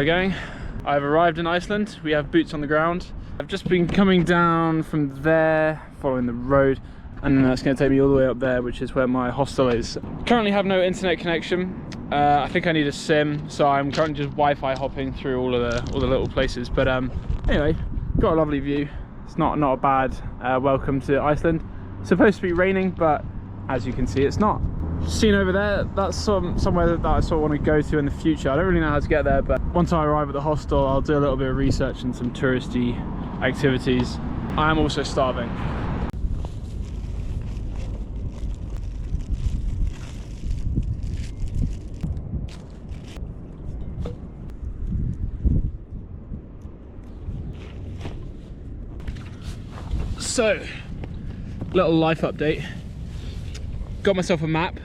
we're going. I've arrived in Iceland. We have boots on the ground. I've just been coming down from there, following the road, and then that's going to take me all the way up there, which is where my hostel is. Currently have no internet connection. I think I need a SIM, so I'm currently just Wi-Fi hopping through all the little places. But anyway, got a lovely view. It's not a bad welcome to Iceland. It's supposed to be raining, but as you can see, it's not. Seen over there, that's somewhere that I sort of want to go to in the future. I don't really know how to get there, but once I arrive at the hostel, I'll do a little bit of research and some touristy activities. I am also starving. So, little life update. Got myself a map,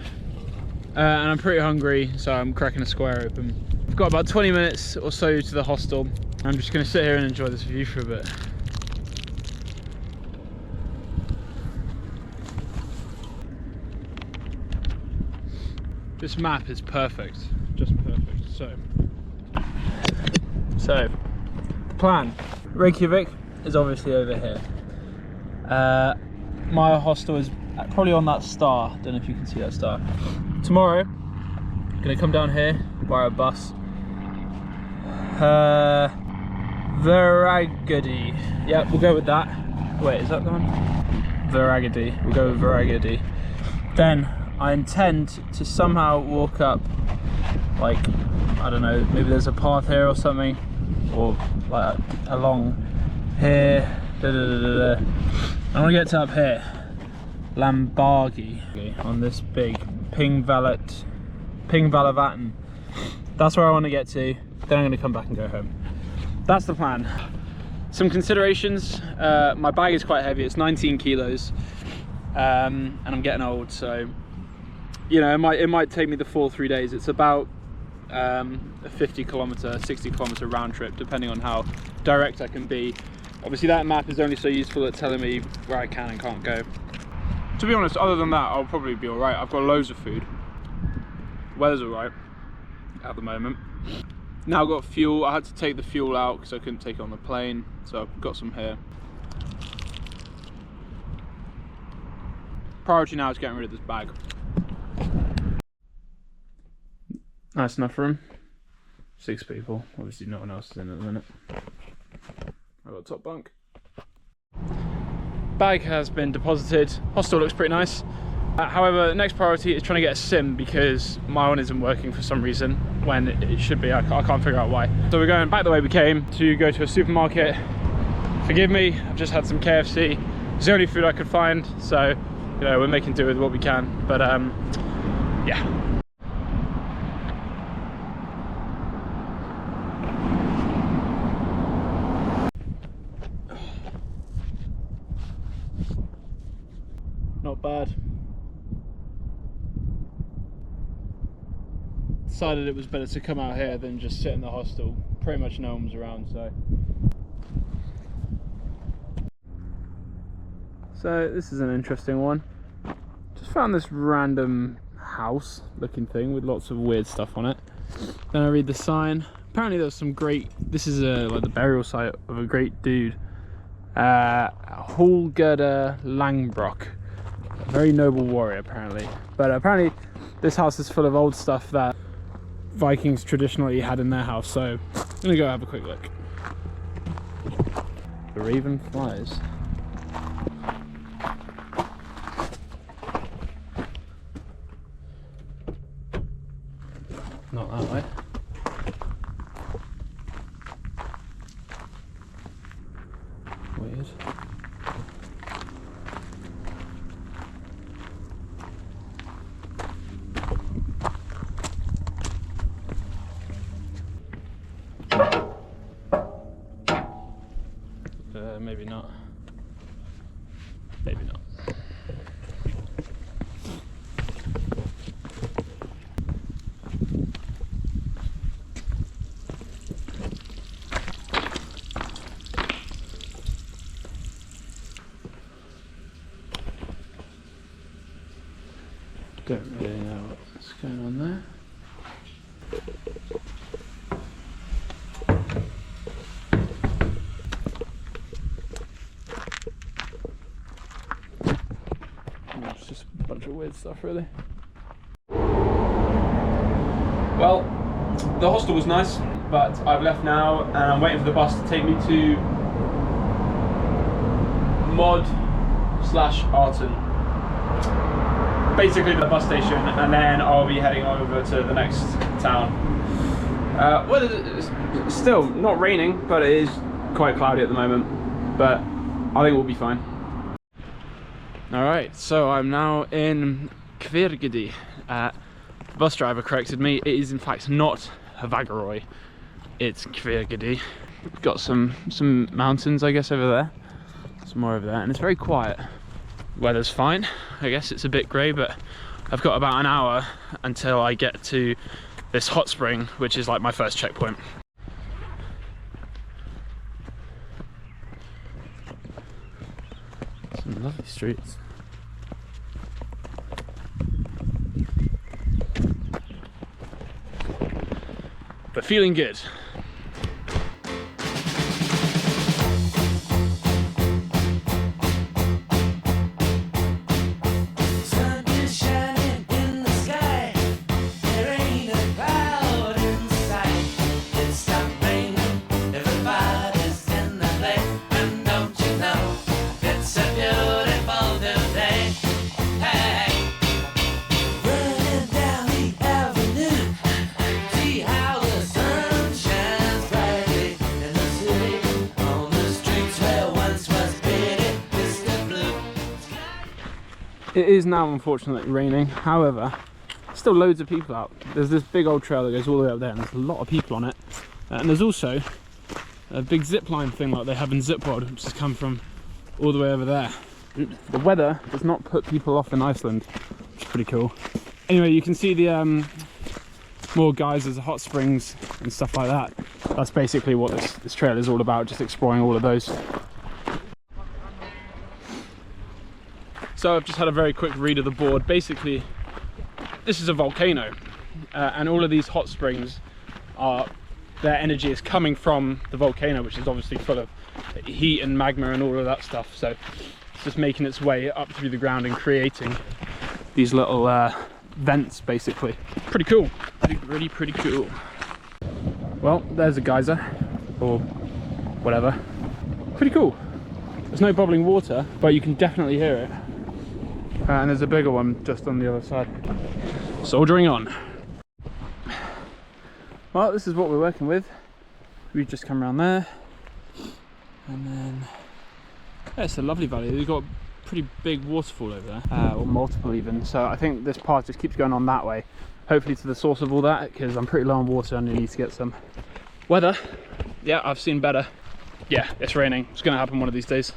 and I'm pretty hungry, so I'm cracking a square open. I've got about 20 minutes or so to the hostel. I'm just going to sit here and enjoy this view for a bit. This map is perfect, just perfect. So the plan. Reykjavik is obviously over here. My hostel is probably on that star. Don't know if you can see that star. Tomorrow, I'm gonna come down here by a bus. Varagadi. Yeah, we'll go with that. Wait, is that the one? Varagadi. We'll go with Varagadi. Then I intend to somehow walk up, like, I don't know, maybe there's a path here or something, or like along here. I want to get to up here. Lambargi on this big Pingvalavatan. That's where I want to get to. Then I'm going to come back and go home. That's the plan. Some considerations. My bag is quite heavy. It's 19 kilos, and I'm getting old, so you know it might take me the full 3 days. It's about a 60 kilometer round trip, depending on how direct I can be. Obviously, that map is only so useful at telling me where I can and can't go. To be honest, other than that, I'll probably be alright. I've got loads of food. Weather's alright at the moment. Now I've got fuel. I had to take the fuel out because I couldn't take it on the plane, so I've got some here. Priority now is getting rid of this bag. Nice enough room. 6 people. Obviously no one else is in at the minute. I've got a top bunk. Bag has been deposited. Hostel looks pretty nice. However, the next priority is trying to get a SIM because my one isn't working for some reason when it should be. I can't figure out why. So we're going back the way we came to go to a supermarket. Forgive me, I've just had some KFC. It's the only food I could find, so you know we're making do with what we can. But yeah. Not bad. Decided it was better to come out here than just sit in the hostel. Pretty much no one was around, so this is an interesting one. Just found this random house looking thing with lots of weird stuff on it. Then I read the sign. Apparently there's some great, this is like the burial site of a great dude, Hallgerder Langbrock. A very noble warrior apparently. But apparently this house is full of old stuff that Vikings traditionally had in their house, so I'm gonna go have a quick look. The raven flies. Not that way. Weird. Maybe not. Maybe not. Don't really know what's going on there. weird stuff really. Well, the hostel was nice, but I've left now and I'm waiting for the bus to take me to Mod/Arton. Basically the bus station, and then I'll be heading over to the next town. Well, it's still not raining, but it is quite cloudy at the moment, but I think we'll be fine. Alright, so I'm now in Hveragerði. The bus driver corrected me, it is in fact not Hveragerði, it's Hveragerði. We've got some mountains, I guess, over there. Some more over there, and it's very quiet. Weather's fine. I guess it's a bit grey, but I've got about an hour until I get to this hot spring, which is like my first checkpoint. Some lovely streets. But feeling good. It is now unfortunately raining, however, still loads of people out. There's this big old trail that goes all the way up there and there's a lot of people on it. And there's also a big zip line thing like they have in Zip World, which has come from all the way over there. The weather does not put people off in Iceland, which is pretty cool. Anyway, you can see the more geysers, hot springs and stuff like that. That's basically what this trail is all about, just exploring all of those. So I've just had a very quick read of the board. Basically, this is a volcano, and all of these hot springs their energy is coming from the volcano, which is obviously full of heat and magma and all of that stuff. So it's just making its way up through the ground and creating these little vents, basically. Pretty cool. Really pretty cool. Well, there's a geyser, or whatever. Pretty cool. There's no bubbling water, but you can definitely hear it. And there's a bigger one just on the other side. Soldiering on. Well, this is what we're working with. We've just come around there. And then, yeah, it's a lovely valley. We've got a pretty big waterfall over there, or multiple even. So I think this path just keeps going on that way. Hopefully to the source of all that, because I'm pretty low on water and I need to get some. Weather, yeah, I've seen better. Yeah, it's raining. It's gonna happen one of these days.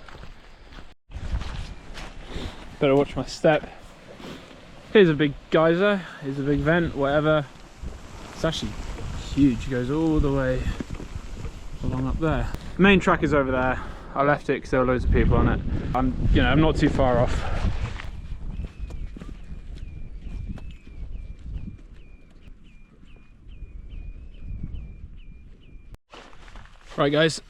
Better watch my step. Here's a big geyser, here's a big vent, whatever. It's actually huge, it goes all the way along up there. The main track is over there. I left it because there were loads of people on it. I'm not too far off. Right guys,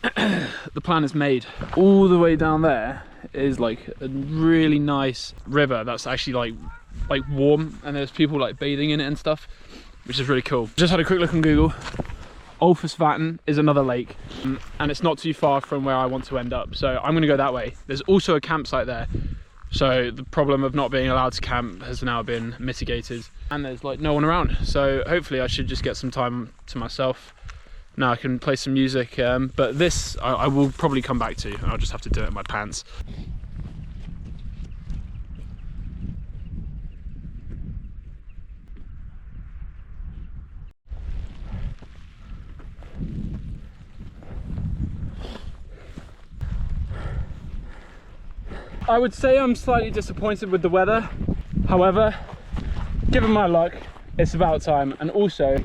the plan is made. All the way down there is like a really nice river that's actually like warm, and there's people like bathing in it and stuff, which is really cool. Just had a quick look on Google. Olfusvatn is another lake, and it's not too far from where I want to end up, so I'm gonna go that way. There's also a campsite there, so the problem of not being allowed to camp has now been mitigated, and there's like no one around, so hopefully I should just get some time to myself. Now I can play some music, but this I will probably come back to. I'll just have to do it in my pants. I would say I'm slightly disappointed with the weather. However, given my luck, it's about time. And also,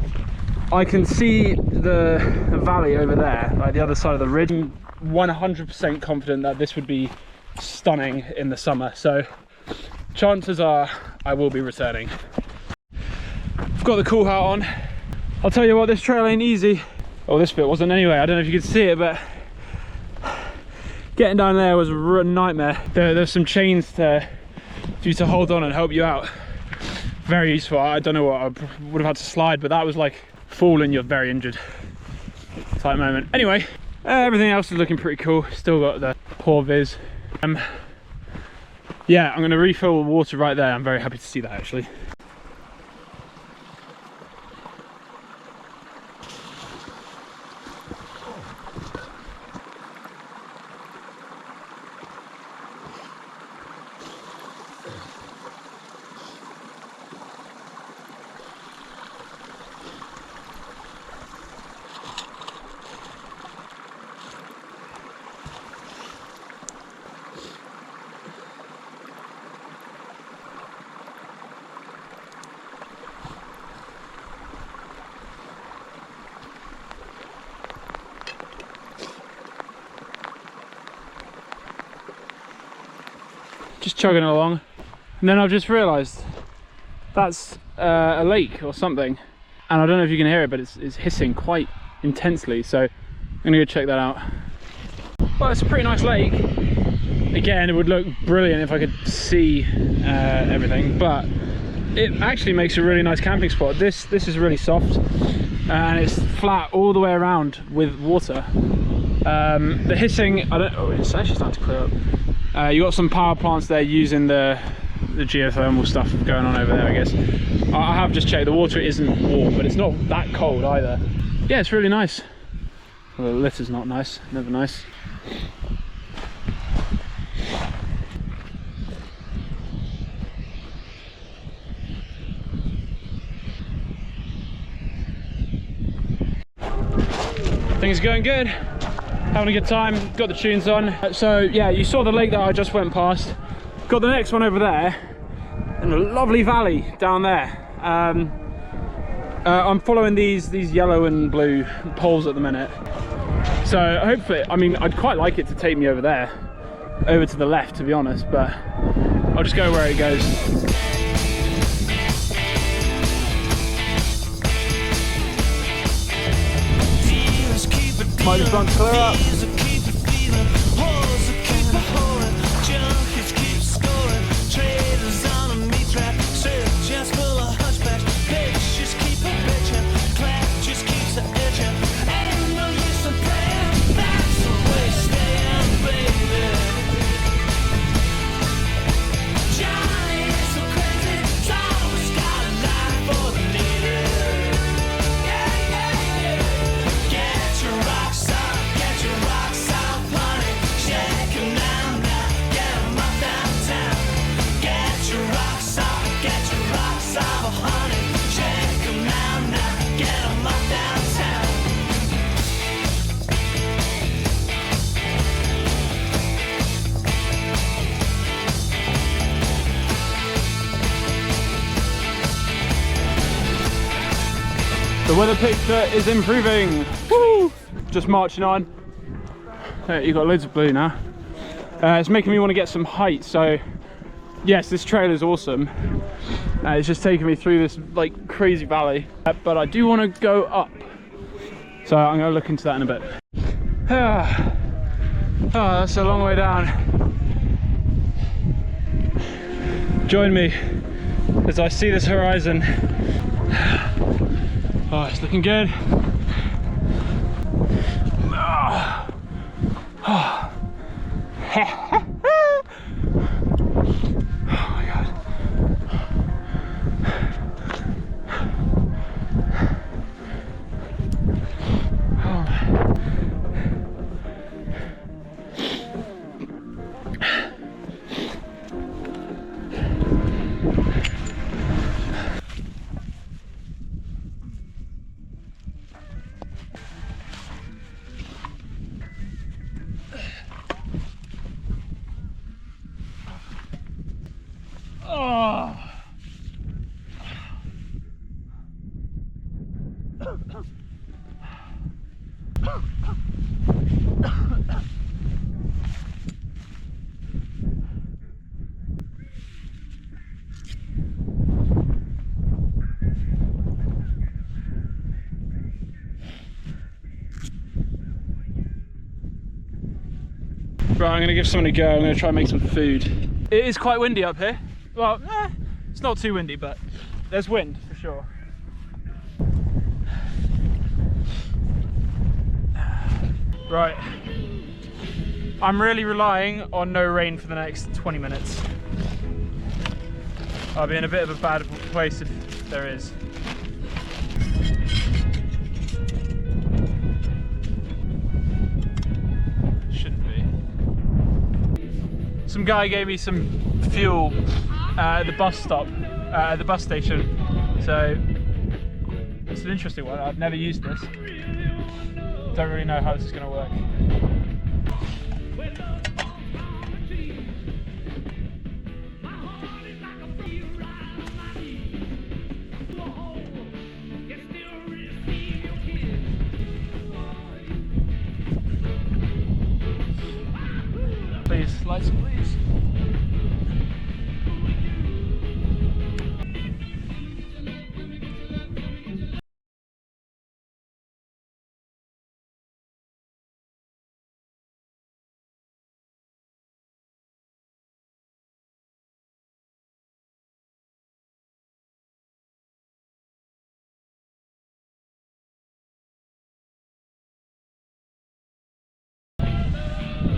I can see the valley over there, like the other side of the ridge. I'm 100% confident that this would be stunning in the summer. So chances are I will be returning. I've got the cool hat on. I'll tell you what, this trail ain't easy. Oh, this bit wasn't anyway. I don't know if you could see it, but getting down there was a nightmare. There's some chains for you to hold on and help you out. very useful. I don't know what I would have had to slide, but that was like falling, you're very injured type moment. Anyway, everything else is looking pretty cool. Still got the poor viz. Yeah, I'm going to refill the water right there. I'm very happy to see that actually. Just chugging along, and then I've just realised that's a lake or something, and I don't know if you can hear it, but it's hissing quite intensely, so I'm gonna go check that out. Well, it's a pretty nice lake. Again, it would look brilliant if I could see everything, but it actually makes a really nice camping spot. This is really soft, and it's flat all the way around with water. The hissing, oh, it's actually starting to clear up. You got some power plants there using the geothermal stuff going on over there, I guess. I have just checked, the water isn't warm, but it's not that cold either. Yeah, it's really nice. Well, the litter's not nice, never nice. Things are going good. Having a good time, got the tunes on. So yeah, you saw the lake that I just went past. Got the next one over there, and a lovely valley down there. I'm following these yellow and blue poles at the minute. So hopefully, I mean, I'd quite like it to take me over there, over to the left, to be honest, but I'll just go where it goes. Might just want to clear up. The weather picture is improving. Woo! Just marching on. You've got loads of blue now. It's making me want to get some height. So yes, this trail is awesome. It's just taking me through this like crazy valley, but I do want to go up. So I'm going to look into that in a bit. Oh, that's a long way down. Join me as I see this horizon. Oh, it's looking good. Oh. Oh. Oh my god. Right, I'm gonna give something a go. I'm gonna try and make some food. It is quite windy up here. Well, it's not too windy, but There's wind for sure. Right. I'm really relying on no rain for the next 20 minutes. I'll be in a bit of a bad place if there is. Shouldn't be. Some guy gave me some fuel at the bus stop, at the bus station. So it's an interesting one. I've never used this. Don't really know how this is going to work. Please, lights, please.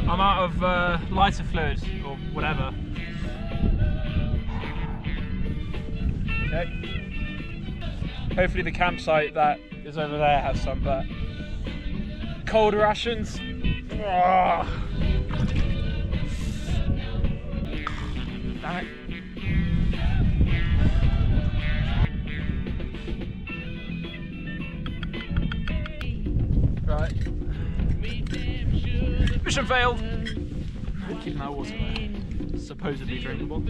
I'm out of lighter fluid or whatever. Okay. Hopefully the campsite that is over there has some, but cold rations. Oh. Damn it. Right. Mission failed. Keeping that water there. Supposedly drinkable.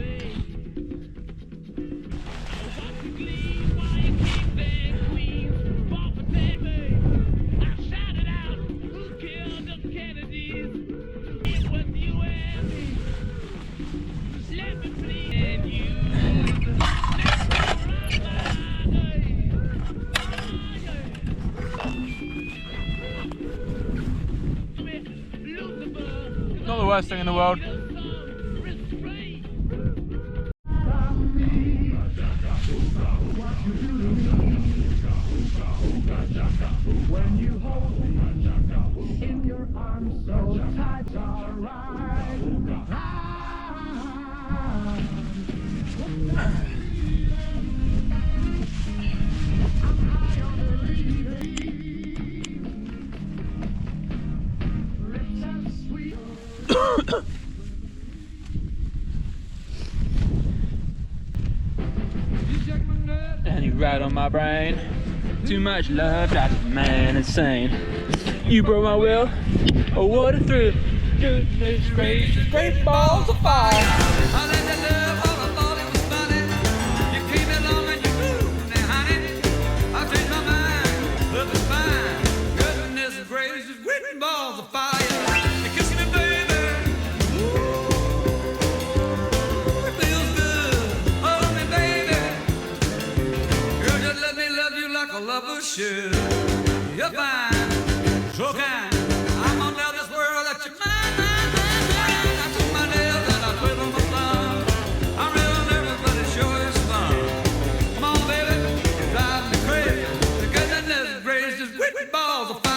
Not the worst thing in the world. When you hold me in your arms so tight, alright. And you ride on my brain. Too much love drives a man insane. You broke my will. Oh, what a thrill. Goodness gracious, great balls of fire. I let that love all I thought it was funny. You came along and you moved me, honey. I changed my mind. Love is fine. Goodness gracious, great balls of fire. You kiss me, baby. Ooh, it feels good. Hold me, baby. Girl, just let me love you like a lover should. You're fine, so kind. I'm gonna tell this world that you're mine. I took my nails and I put on my thumb. I'm real nervous, but it sure is fun. Come on, baby, you drive me crazy. The goodness gracious, great balls of fire.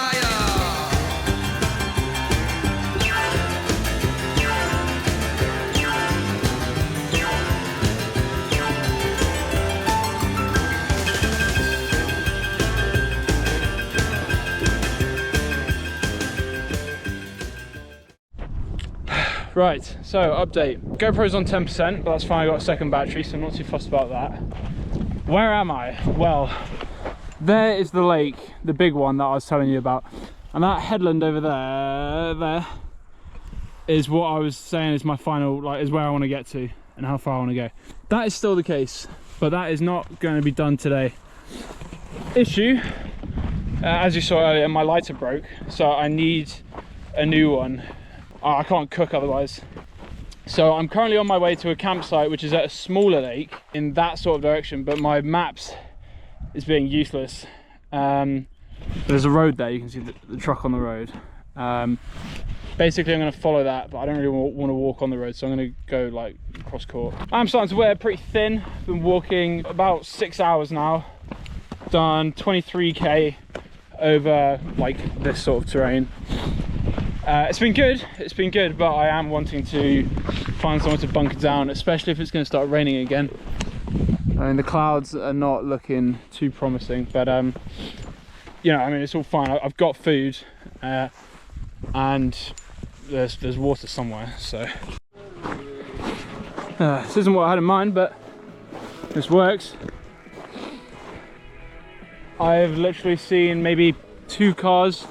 Right, so update. GoPro's on 10%, but that's fine, I got a second battery, so I'm not too fussed about that. Where am I? Well, there is the lake, the big one that I was telling you about. And that headland over there is what I was saying is my final, like, is where I want to get to and how far I want to go. That is still the case, but that is not going to be done today. Issue, as you saw earlier, my lighter broke, so I need a new one. I can't cook otherwise. So I'm currently on my way to a campsite which is at a smaller lake in that sort of direction, but my maps is being useless. There's a road there, you can see the truck on the road. Basically, I'm going to follow that, but I don't really want to walk on the road, so I'm going to go like cross court. I'm starting to wear pretty thin. I've been walking about 6 hours now. Done 23k over like this sort of terrain. It's been good, but I am wanting to find somewhere to bunker down, especially if it's going to start raining again. I mean, the clouds are not looking too promising, but you know, I mean, it's all fine. I've got food, and there's water somewhere, so this isn't what I had in mind, but this works. I've literally seen maybe 2 cars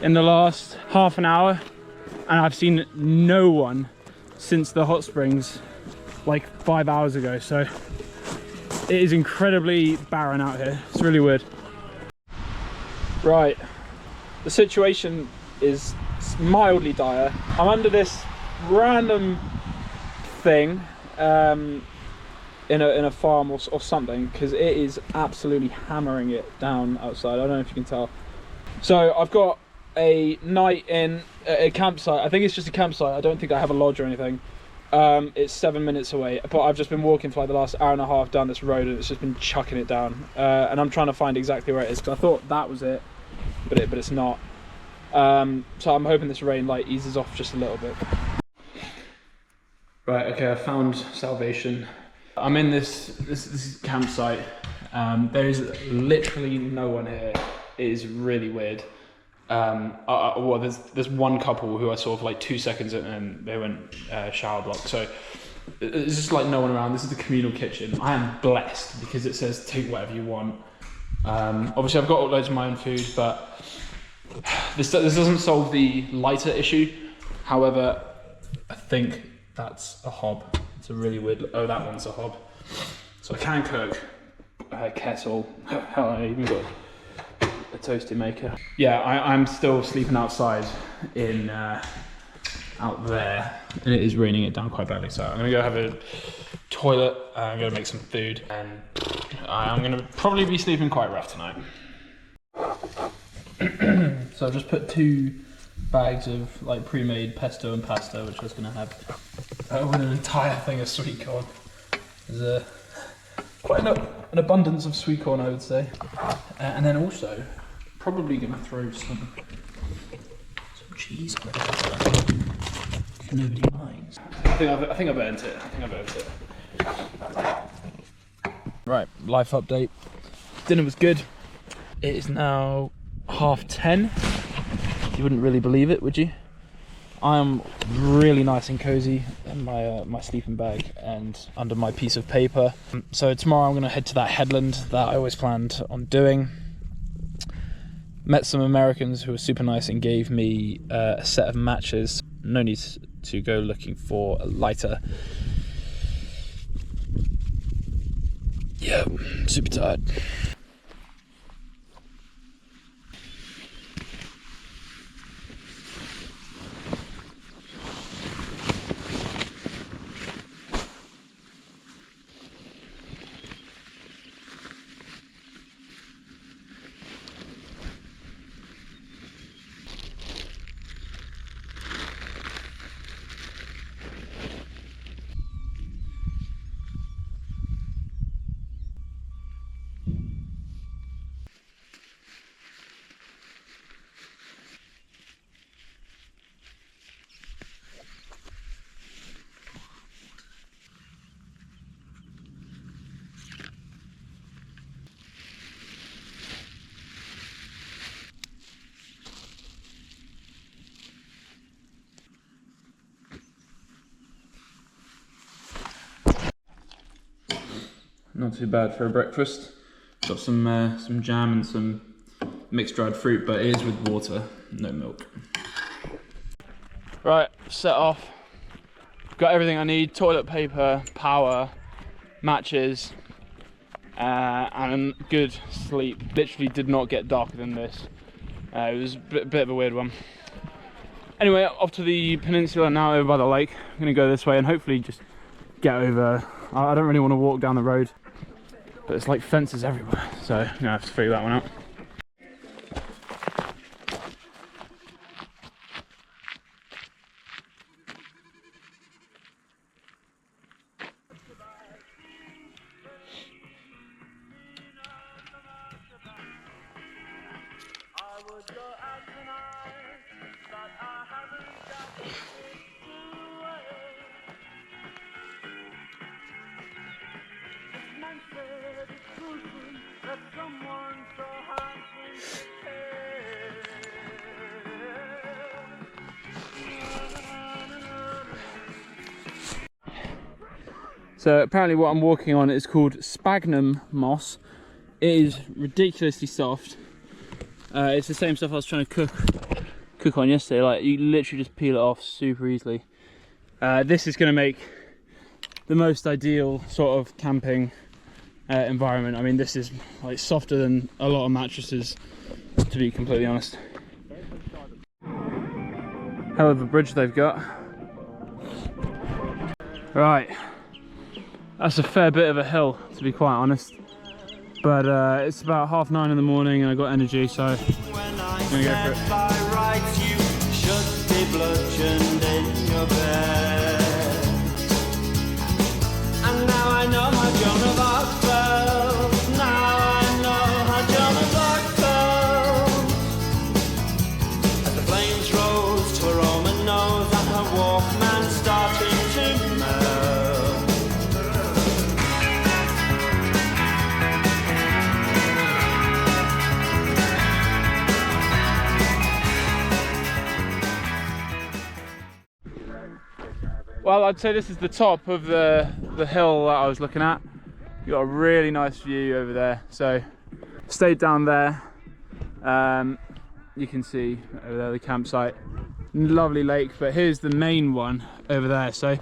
in the last half an hour, and I've seen no one since the hot springs like 5 hours ago, so it is incredibly barren out here. It's really weird. Right, the situation is mildly dire. I'm under this random thing in a farm or something, because it is absolutely hammering it down outside. I don't know if you can tell. So I've got a night in a campsite. I think it's just a campsite. I don't think I have a lodge or anything. It's 7 minutes away, but I've just been walking for like the last hour and a half down this road, and it's just been chucking it down. And I'm trying to find exactly where it is, because I thought that was it, but it's not. So I'm hoping this rain like eases off just a little bit. Right, okay, I found salvation. I'm in this campsite. There is literally no one here. It is really weird. Well, there's one couple who I saw for like 2 seconds and they went shower block. So it's just like no one around. This is the communal kitchen. I am blessed because it says take whatever you want. Obviously I've got loads of my own food, but this doesn't solve the lighter issue. However, I think that's a hob. It's a really weird, oh, that one's a hob. So I can cook, kettle, hell, I even got a toasty maker. Yeah, I'm still sleeping outside in out there, and it is raining it down quite badly. So I'm gonna go have a toilet. I'm gonna make some food, and I'm gonna probably be sleeping quite rough tonight. So I've just put 2 bags of like pre-made pesto and pasta, which I was gonna have with an entire thing of sweet corn. There's quite an abundance of sweet corn, I would say, and then also probably gonna throw some cheese on it if nobody minds. I think I've earned it. Right, life update. Dinner was good. It is now 10:30. You wouldn't really believe it, would you? I'm really nice and cozy in my sleeping bag and under my piece of paper. So tomorrow I'm gonna head to that headland that I always planned on doing. Met some Americans who were super nice and gave me a set of matches. No need to go looking for a lighter. Yeah, super tired. Not too bad for a breakfast. Got some jam and some mixed dried fruit, but it is with water, no milk. Right, set off. Got everything I need: toilet paper, power, matches, and good sleep. Literally did not get darker than this. It was a bit of a weird one. Anyway, off to the peninsula now, over by the lake. I'm gonna go this way and hopefully just get over. I don't really want to walk down the road, but it's like fences everywhere, so I'm gonna have to figure that one out. So apparently what I'm walking on is called sphagnum moss. It is ridiculously soft. It's the same stuff I was trying to cook on yesterday. Like, you literally just peel it off super easily. This is going to make the most ideal sort of camping environment. I mean, this is like softer than a lot of mattresses, to be completely honest. Hell of a bridge they've got. Right, that's a fair bit of a hill, to be quite honest. But it's about 9:30 in the morning and I've got energy, so I'm gonna go for it. By rights, you should be bludgeoned in your bed. And now I know how Joan of Arc felt. Now I know how Joan of Arc felt. As the flames rose to her Roman nose and her Walkman starting to melt. Well, I'd say this is the top of the hill that I was looking at. You've got a really nice view over there. So, stayed down there. You can see over there the campsite. Lovely lake, but here's the main one over there. So,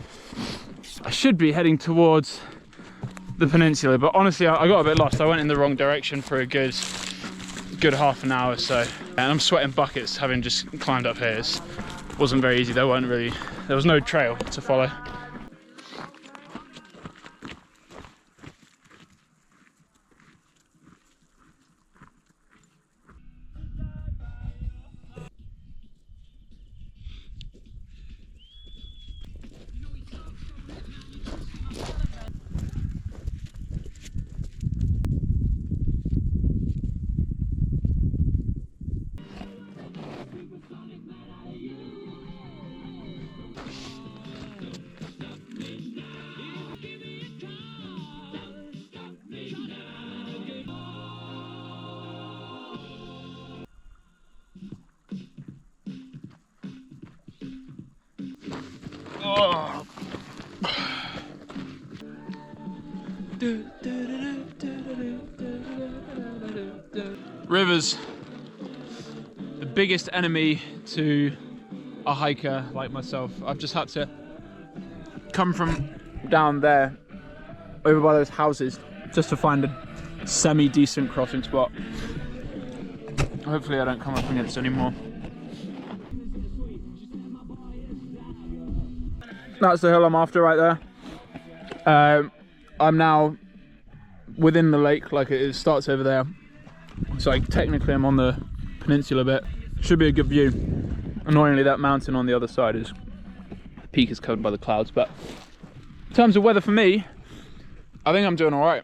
I should be heading towards the peninsula, but honestly, I got a bit lost. I went in the wrong direction for a good half an hour or so. And I'm sweating buckets having just climbed up here. It wasn't very easy. There was no trail to follow. Oh. Rivers, the biggest enemy to a hiker like myself. I've just had to come from down there over by those houses just to find a semi-decent crossing spot. Hopefully I don't come up against any more. That's the hill I'm after right there. I'm now within the lake, like it starts over there. So like, technically I'm on the peninsula bit. Should be a good view. Annoyingly, that mountain on the other side the peak is covered by the clouds, but in terms of weather for me, I think I'm doing all right.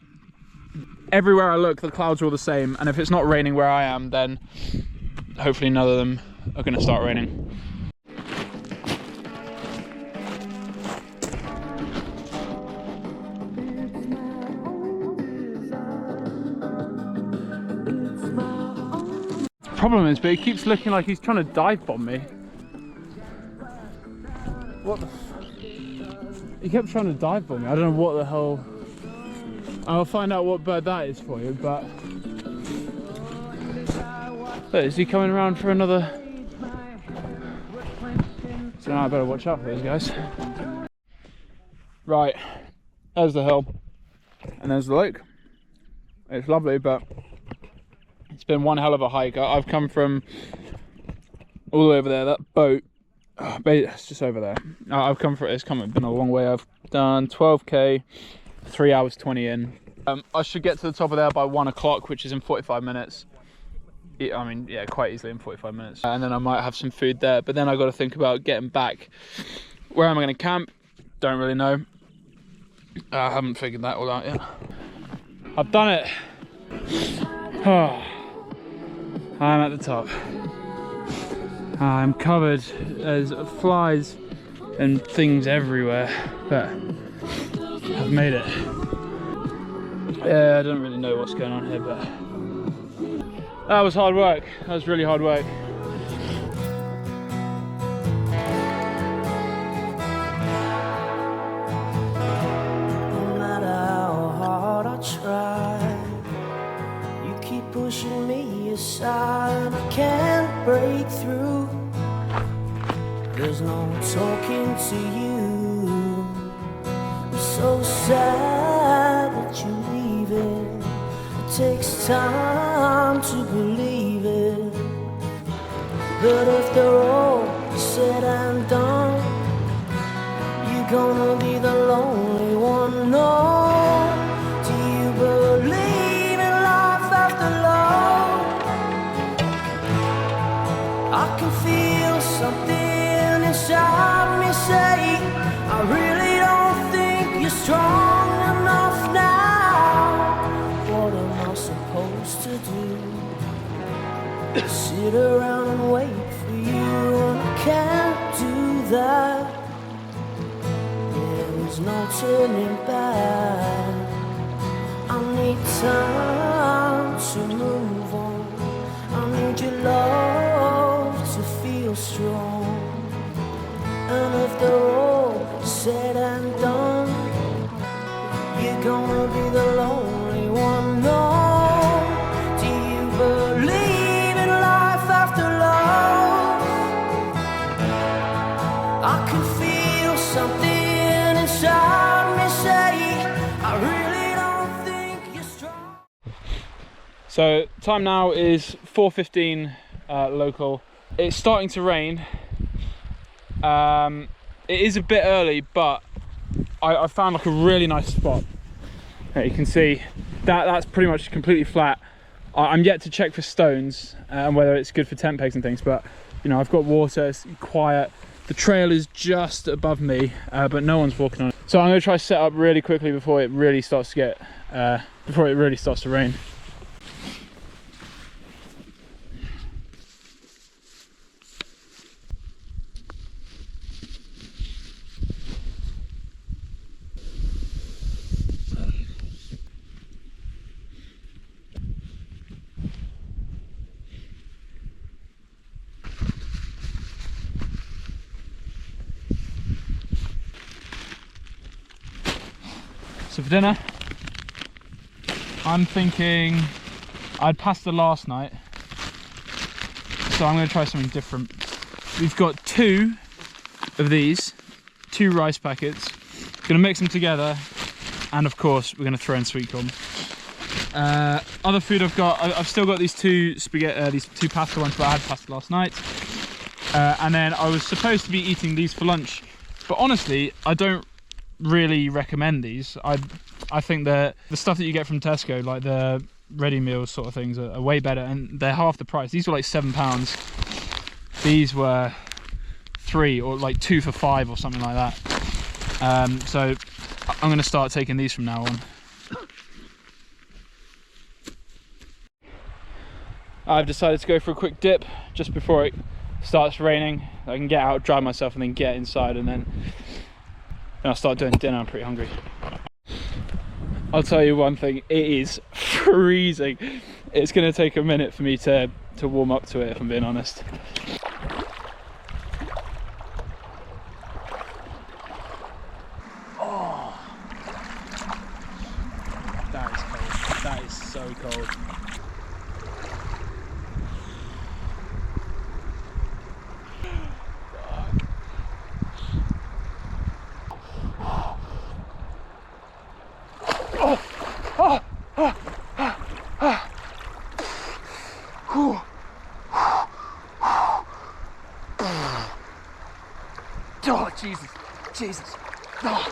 Everywhere I look, the clouds are all the same, and if it's not raining where I am, then hopefully none of them are going to start raining. Problem is, but he keeps looking like he's trying to dive bomb me. What the f... He kept trying to dive bomb me. I don't know what the hell... I'll find out what bird that is for you, but... But is he coming around for another... So now I better watch out for those guys. Right, there's the hill. And there's the lake. It's lovely, but... It's been one hell of a hike. I've come from all the way over there. That boat, it's just over there. It's been a long way. I've done 12k, 3 hours 20 in. I should get to the top of there by 1 o'clock, which is in 45 minutes. I mean, yeah, quite easily in 45 minutes. And then I might have some food there. But then I got to think about getting back. Where am I going to camp? Don't really know. I haven't figured that all out yet. I've done it. I'm at the top. I'm covered. There's flies and things everywhere, but I've made it. Yeah, I don't really know what's going on here, but that was hard work. That was really hard work. No matter how hard I try, you keep pushing me aside. I can't break through. There's no talking to you. I'm so sad that you're leaving. It takes time to believe it. But if they're all said and done, you're gonna be the lonely one. No, do you believe in life after love? I can feel something inside me say, I really don't think you're strong enough now. What am I supposed to do? Sit around and wait for you, and I can't do that. There's no turning back. I need time to move on. I need your love to feel strong. And if they're all said and done, you're gonna be the lonely one. No, do you believe in life after love? I can feel something inside me say, I really don't think you're strong. So time now is 4:15 local. It's starting to rain. It is a bit early, but I found like a really nice spot. You can see that's pretty much completely flat. I'm yet to check for stones and whether it's good for tent pegs and things, but you know, I've got water, it's quiet. The trail is just above me, but no one's walking on it. So I'm going to try to set up really quickly before it really starts to get, before it really starts to rain. So for dinner, I'm thinking I'd passed the last night, so I'm going to try something different. We've got 2 of these, 2 rice packets. Going to mix them together, and of course we're going to throw in sweet corn. Other food I've still got these 2 spaghetti, these 2 pasta ones, but I had pasta last night. And then I was supposed to be eating these for lunch, but honestly, I don't really recommend these. I think that the stuff that you get from Tesco, like the ready meals sort of things, are way better, and they're half the price. These were like £7. These were 3 or like 2 for 5 or something like that. So I'm going to start taking these from now on. I've decided to go for a quick dip just before it starts raining. I can get out, dry myself, and then get inside, and then I'll start doing dinner. I'm pretty hungry. I'll tell you one thing, it is freezing. It's going to take a minute for me to warm up to it, if I'm being honest. Oh, that is cold. That is so cold. Oh, Jesus, Jesus. Oh.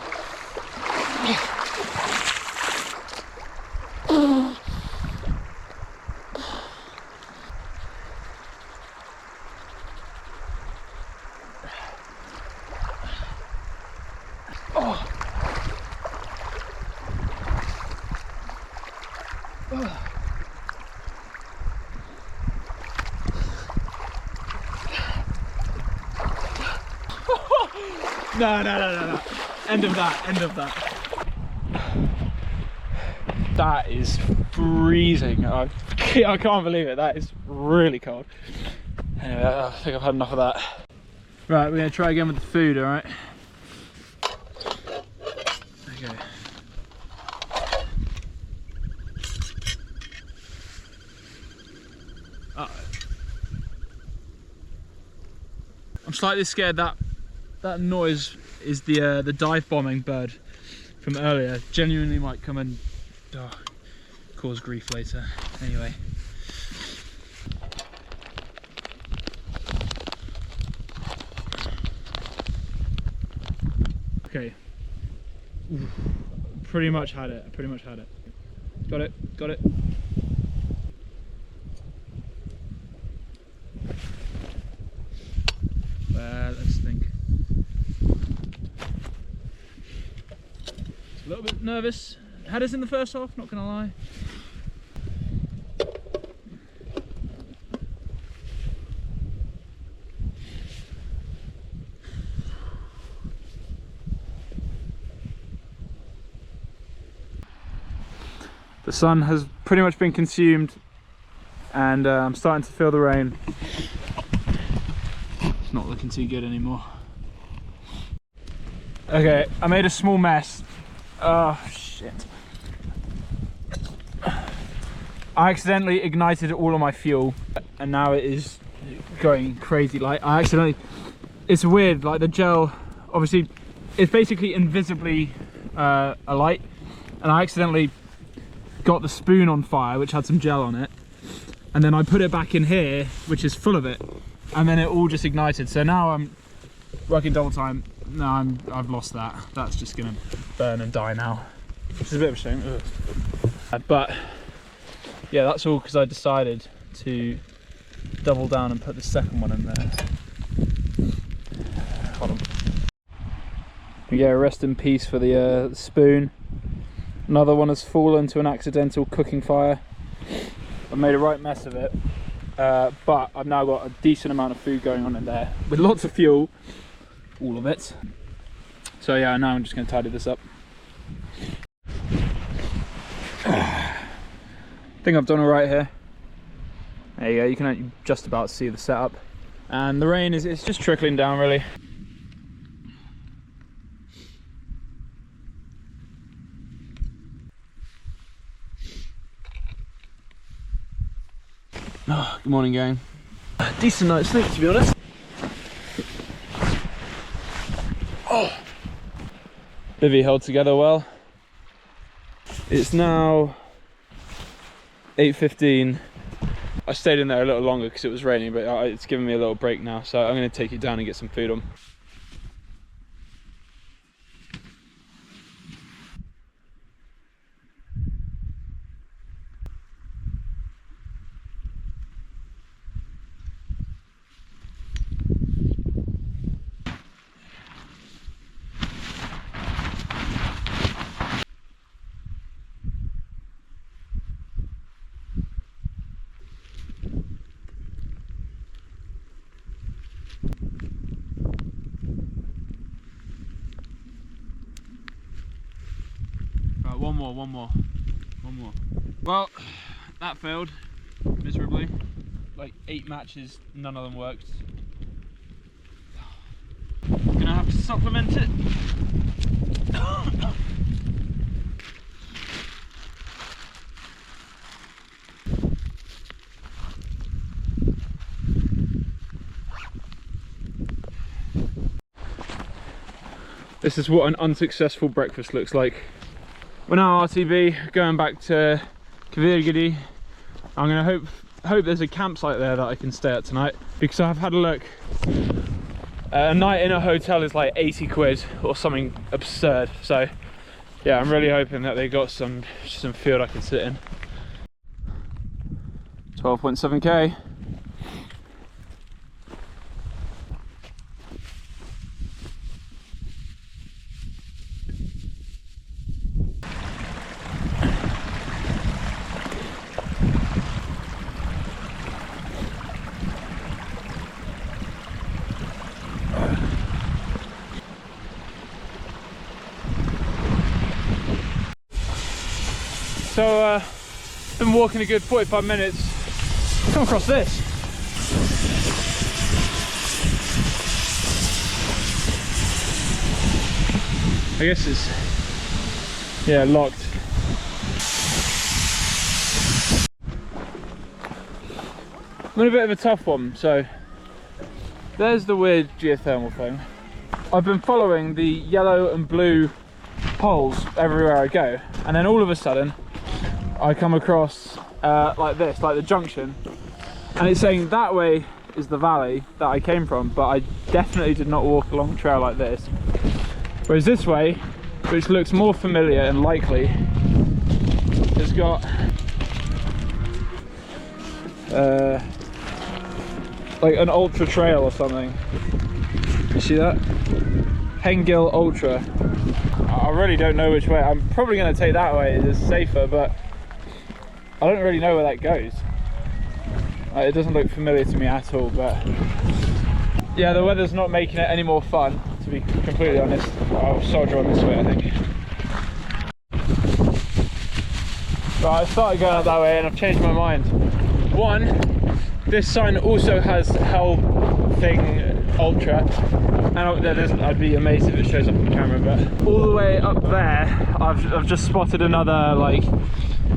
No, no, no, no, no. End of that, end of that. That is freezing. I can't believe it. That is really cold. Anyway, I think I've had enough of that. Right, we're gonna try again with the food, all right? Okay. I'm slightly scared that noise is the dive bombing bird from earlier. Genuinely might come and cause grief later. Anyway. Okay. Ooh. Pretty much had it. Pretty much had it. Got it. Got it. Let's think. A little bit nervous. Had us in the first half, not gonna lie. The sun has pretty much been consumed, and I'm starting to feel the rain. It's not looking too good anymore. Okay, I made a small mess. Oh shit. I accidentally ignited all of my fuel and now it is going crazy. Like it's weird, like the gel, obviously it's basically invisibly alight, and I accidentally got the spoon on fire which had some gel on it, and then I put it back in here which is full of it, and then it all just ignited. So now I'm working double time. No, I've lost that. That's just gonna burn and die now, which is a bit of a shame. But yeah, that's all because I decided to double down and put the second one in there. Hold on. Yeah, rest in peace for the spoon. Another one has fallen to an accidental cooking fire. I made a right mess of it, but I've now got a decent amount of food going on in there with lots of fuel. All of it. So yeah, now I'm just going to tidy this up. I think I've done all right here. There you go, you can just about see the setup. And the rain it's just trickling down really. Oh, good morning gang. Decent night's sleep to be honest. Oh, Bivvy held together well. It's now 8:15. I stayed in there a little longer because it was raining, but it's given me a little break now, so I'm going to take it down and get some food on. One more. Well, that failed miserably. Like 8 matches, none of them worked. Gonna have to supplement it. This is what an unsuccessful breakfast looks like. We're now RTB, going back to Kvirgidi. I'm gonna hope there's a campsite there that I can stay at tonight, because I've had a look. A night in a hotel is like 80 quid or something absurd. So yeah, I'm really hoping that they got some field I can sit in. 12.7k. So been walking a good 45 minutes, come across this. I guess it's, yeah, locked. I'm in a bit of a tough one. So there's the weird geothermal thing. I've been following the yellow and blue poles everywhere I go, and then all of a sudden I come across like this, like the junction, and it's saying that way is the valley that I came from, but I definitely did not walk along a trail like this. Whereas this way, which looks more familiar and likely, has got like an ultra trail or something. You see that? Hengil Ultra. I really don't know which way. I'm probably going to take that way, it's safer, but I don't really know where that goes. It doesn't look familiar to me at all, but yeah, the weather's not making it any more fun, to be completely honest. I'll soldier on this way, I think. Right, I started going up that way and I've changed my mind. One, this sign also has Hell Thing Ultra, and I'd be amazed if it shows up on camera, but all the way up there I've just spotted another like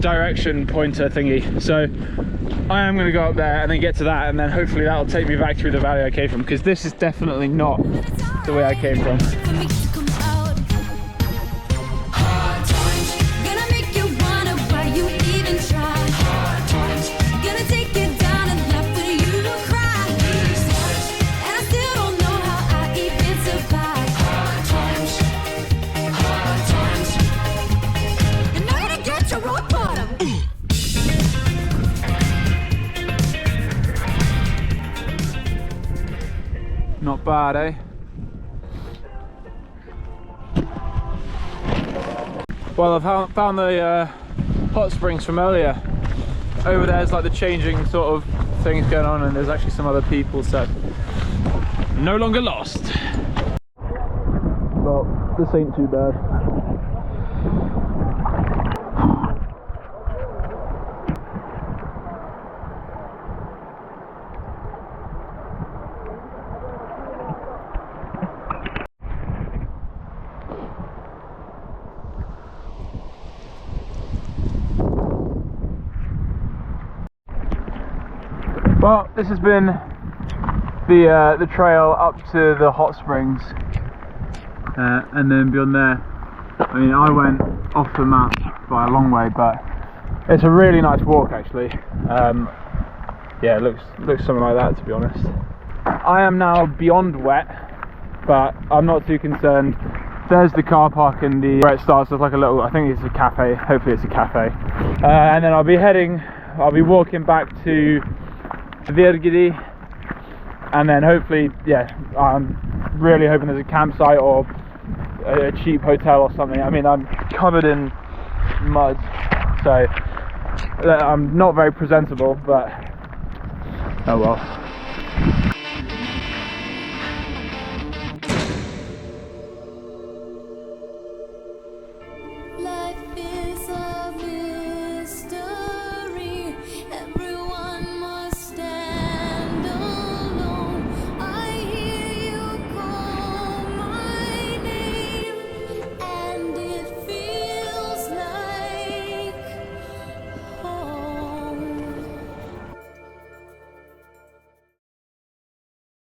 direction pointer thingy, so I am going to go up there and then get to that, and then hopefully that'll take me back through the valley I came from, because this is definitely not the way I came from. Not bad, eh? Well, I've found the hot springs from earlier. Over there's like the changing sort of things going on, and there's actually some other people, so no longer lost. Well, this ain't too bad. Well, this has been the trail up to the hot springs, and then beyond there, I mean, I went off the map by a long way, but it's a really nice walk actually. Yeah, it looks something like that, to be honest. I am now beyond wet, but I'm not too concerned. There's the car park, and where it starts with like a little, I think it's a cafe, hopefully it's a cafe, and then I'll be walking back to Virgidi, and then hopefully, yeah, I'm really hoping there's a campsite or a cheap hotel or something. I mean, I'm covered in mud, so I'm not very presentable, but oh well.